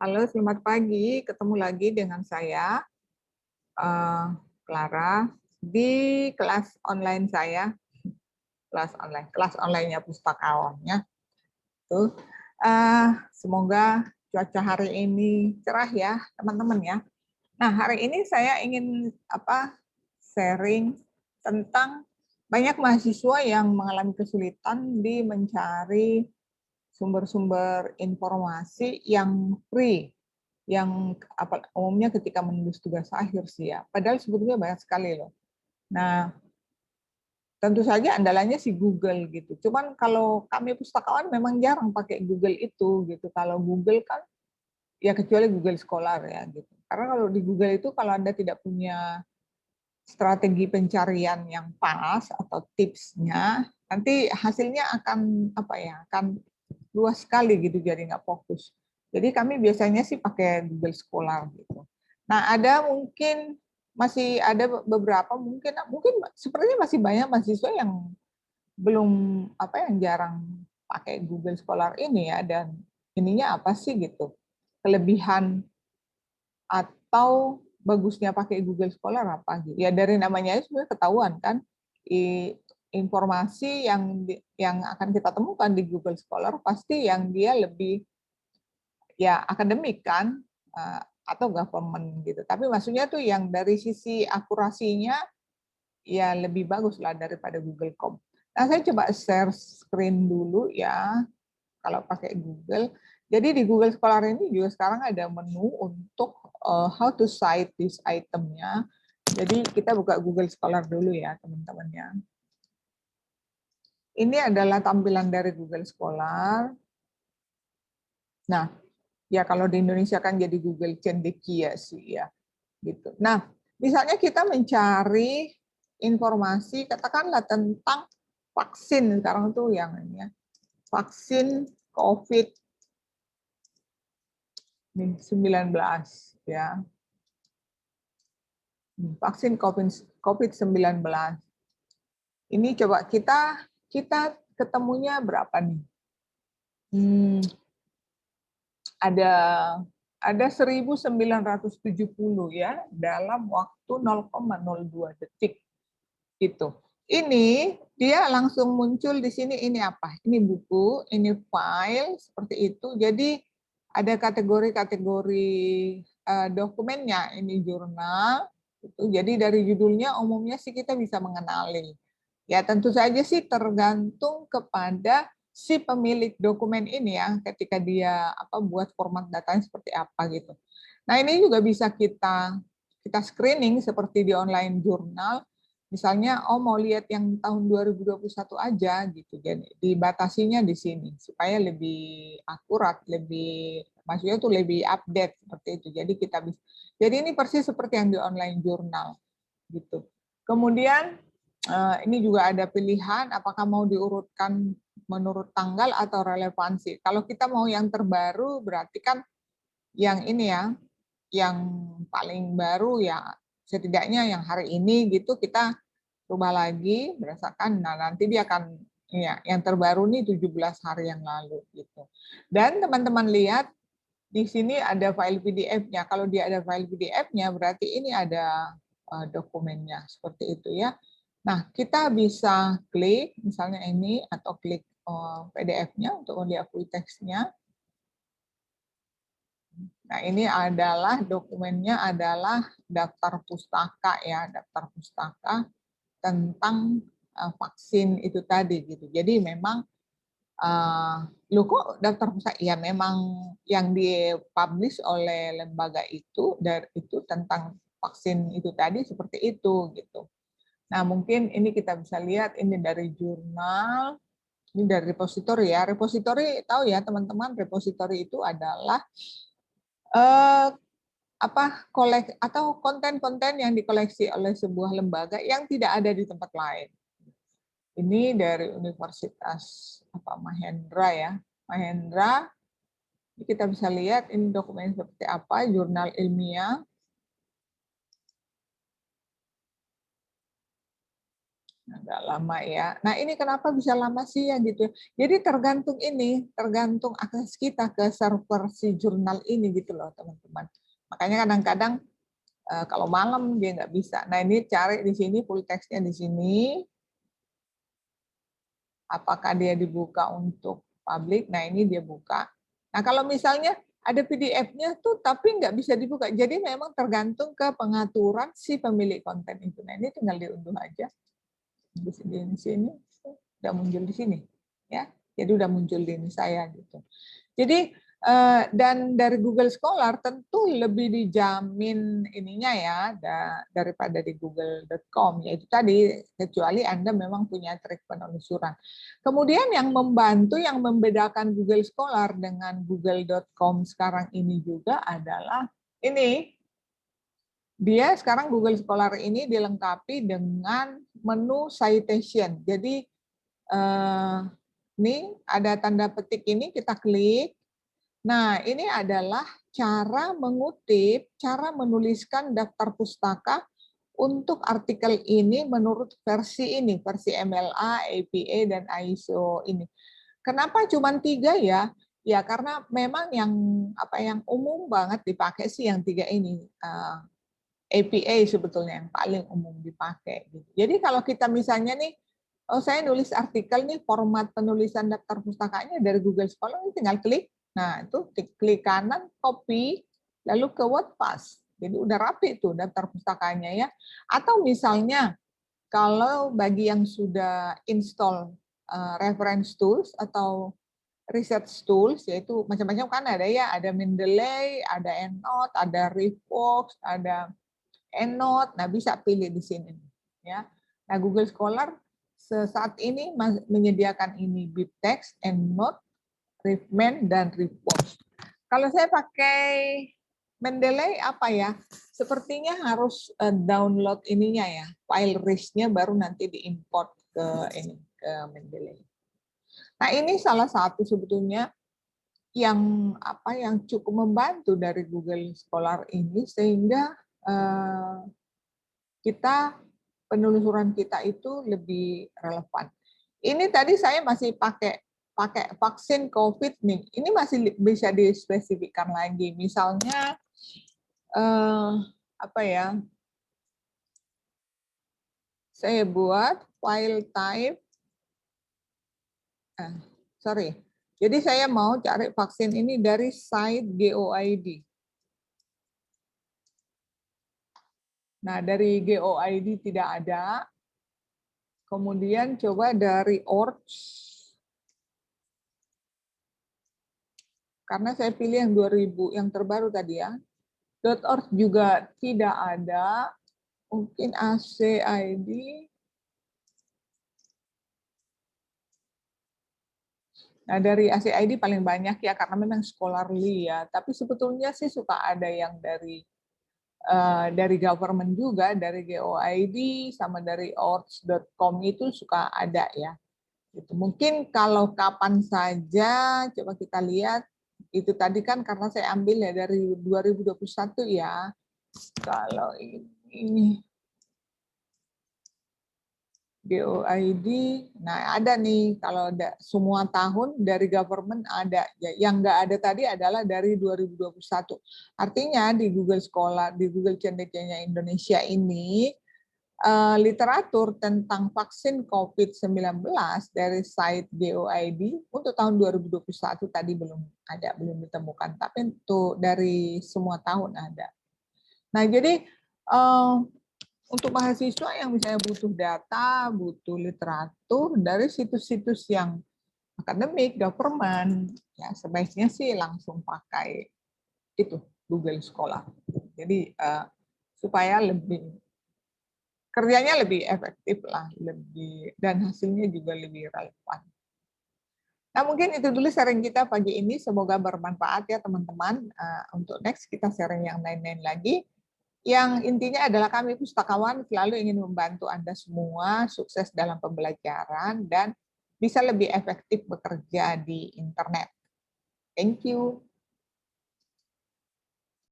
Halo, selamat pagi. Ketemu lagi dengan saya, Clara, di kelas online saya, kelas online-nya Pustakawannya. Tuh, semoga cuaca hari ini cerah ya, teman-teman ya. Nah, hari ini saya ingin sharing tentang banyak mahasiswa yang mengalami kesulitan di mencari sumber-sumber informasi yang free, yang umumnya ketika menulis tugas akhir sih ya. Padahal sebetulnya banyak sekali loh. Nah, tentu saja andalannya si Google gitu. Cuman kalau kami pustakawan memang jarang pakai Google itu gitu. Kalau Google kan ya kecuali Google Scholar ya gitu. Karena kalau di Google itu kalau Anda tidak punya strategi pencarian yang pas atau tipsnya, nanti hasilnya akan akan luas sekali gitu, jadi nggak fokus. Jadi kami biasanya sih pakai Google Scholar gitu. Nah, masih ada beberapa mungkin sepertinya masih banyak mahasiswa yang belum yang jarang pakai Google Scholar ini ya, dan ininya apa sih gitu, kelebihan atau bagusnya pakai Google Scholar apa gitu. Ya dari namanya itu sudah ketahuan kan, informasi yang akan kita temukan di Google Scholar pasti yang dia lebih ya akademik kan, atau government gitu. Tapi maksudnya tuh yang dari sisi akurasinya ya lebih bagus lah daripada Google Com. Nah, saya coba share screen dulu ya kalau pakai Google. Jadi di Google Scholar ini juga sekarang ada menu untuk how to cite this itemnya. Jadi kita buka Google Scholar dulu ya teman-teman ya. Ini adalah tampilan dari Google Scholar. Nah, ya kalau di Indonesia kan jadi Google Cendekia sih ya, gitu. Nah, misalnya kita mencari informasi katakanlah tentang vaksin sekarang tuh yang ini ya, vaksin COVID-19 ya. Vaksin COVID-19. Ini coba kita ketemunya berapa nih? Ada 1970 ya dalam waktu 0,02 detik gitu. Ini dia langsung muncul di sini, ini apa? Ini buku, ini file seperti itu. Jadi ada kategori-kategori dokumennya, ini jurnal gitu. Jadi dari judulnya umumnya sih kita bisa mengenali. Ya tentu saja sih tergantung kepada si pemilik dokumen ini ya, ketika dia buat format datanya seperti apa gitu. Nah, ini juga bisa kita screening seperti di online jurnal. Misalnya, mau lihat yang tahun 2021 aja gitu. Jadi dibatasinya di sini supaya lebih akurat, maksudnya tuh lebih update seperti itu. Jadi kita bisa. Jadi ini persis seperti yang di online jurnal gitu. Kemudian ini juga ada pilihan apakah mau diurutkan menurut tanggal atau relevansi. Kalau kita mau yang terbaru berarti kan yang ini ya, yang paling baru ya setidaknya yang hari ini gitu kita rubah lagi berdasarkan, nah nanti dia akan ya yang terbaru nih 17 hari yang lalu gitu. Dan teman-teman lihat di sini ada file PDF-nya. Kalau dia ada file PDF-nya berarti ini ada dokumennya seperti itu ya. Nah, kita bisa klik misalnya ini atau klik PDF-nya untuk diakui teksnya. Nah, ini adalah dokumennya adalah daftar pustaka ya, daftar pustaka tentang vaksin itu tadi gitu. Jadi memang loh kok daftar pustaka? Ya memang yang dipublish oleh lembaga itu dari itu tentang vaksin itu tadi seperti itu gitu. Nah, mungkin ini kita bisa lihat ini dari jurnal, ini dari repositori ya. Repositori tahu ya teman-teman, repositori itu adalah eh, atau konten-konten yang dikoleksi oleh sebuah lembaga yang tidak ada di tempat lain. Ini dari Universitas Mahendra ya. Mahendra, kita bisa lihat ini dokumen seperti apa, jurnal ilmiah. Agak lama ya. Nah ini kenapa bisa lama sih ya gitu. Jadi tergantung ini, tergantung akses kita ke server si jurnal ini gitu loh teman-teman. Makanya kadang-kadang kalau malam dia nggak bisa. Nah ini cari di sini full text-nya di sini. Apakah dia dibuka untuk publik? Nah ini dia buka. Nah kalau misalnya ada PDF-nya tuh tapi nggak bisa dibuka. Jadi memang tergantung ke pengaturan si pemilik konten itu. Nah ini tinggal diunduh aja. Di sini udah muncul di sini ya, jadi udah muncul di ini saya gitu. Jadi dan dari Google Scholar tentu lebih dijamin ininya ya daripada di google.com, yaitu tadi kecuali Anda memang punya trik penelusuran. Kemudian yang membantu, yang membedakan Google Scholar dengan google.com sekarang ini juga adalah ini. Dia sekarang Google Scholar ini dilengkapi dengan menu citation. Jadi ini ada tanda petik ini, kita klik. Nah, ini adalah cara mengutip, cara menuliskan daftar pustaka untuk artikel ini menurut versi ini, versi MLA, APA, dan ISO ini. Kenapa cuma 3 ya? Ya karena memang yang umum banget dipakai sih yang 3 ini. APA sebetulnya yang paling umum dipakai. Jadi kalau kita misalnya nih, saya nulis artikel nih, format penulisan daftar pustakanya dari Google Scholar, tinggal klik. Nah itu klik kanan, copy, lalu ke WordPress. Jadi udah rapi tuh daftar pustakanya ya. Atau misalnya kalau bagi yang sudah install reference tools atau research tools, yaitu macam-macam kan ada ya, ada Mendeley, ada EndNote, ada Revox, ada EndNote, nah bisa pilih di sini ya. Nah Google Scholar saat ini menyediakan ini BibTeX, EndNote, Reefman, dan Revox. Kalau saya pakai Mendeley apa ya? Sepertinya harus download ininya ya, file RIS-nya baru nanti diimport ke ini ke Mendeley. Nah ini salah satu sebetulnya yang cukup membantu dari Google Scholar ini sehingga kita penelusuran kita itu lebih relevan. Ini tadi saya masih pakai vaksin COVID nih. Ini masih bisa dispesifikkan lagi. Misalnya saya buat file type. Jadi saya mau cari vaksin ini dari site GOID. Nah, dari GOID tidak ada. Kemudian coba dari ORCH. Karena saya pilih yang 2000, yang terbaru tadi ya. .org juga tidak ada. Mungkin ACID. Nah, dari ACID paling banyak ya, karena memang scholarly ya. Tapi sebetulnya sih suka ada yang dari government juga, dari GOID sama dari orts.com itu suka ada ya. Gitu. Mungkin kalau kapan saja, coba kita lihat, itu tadi kan karena saya ambil ya dari 2021 ya. Kalau ini GOID, nah ada nih kalau ada semua tahun dari government ada. Yang nggak ada tadi adalah dari 2021. Artinya di Google Scholar, di Google Cendekianya Indonesia ini, literatur tentang vaksin COVID-19 dari site GOID untuk tahun 2021 tadi belum ada, belum ditemukan. Tapi untuk dari semua tahun ada. Nah, jadi untuk mahasiswa yang misalnya butuh data, butuh literatur dari situs-situs yang akademik, government, ya sebaiknya sih langsung pakai itu Google Scholar. Jadi supaya lebih kerjanya lebih efektif lah, dan hasilnya juga lebih relevan. Nah mungkin itu dulu sharing kita pagi ini, semoga bermanfaat ya teman-teman. Untuk next kita sharing yang lain-lain lagi. Yang intinya adalah kami pustakawan selalu ingin membantu Anda semua sukses dalam pembelajaran dan bisa lebih efektif bekerja di internet. Thank you.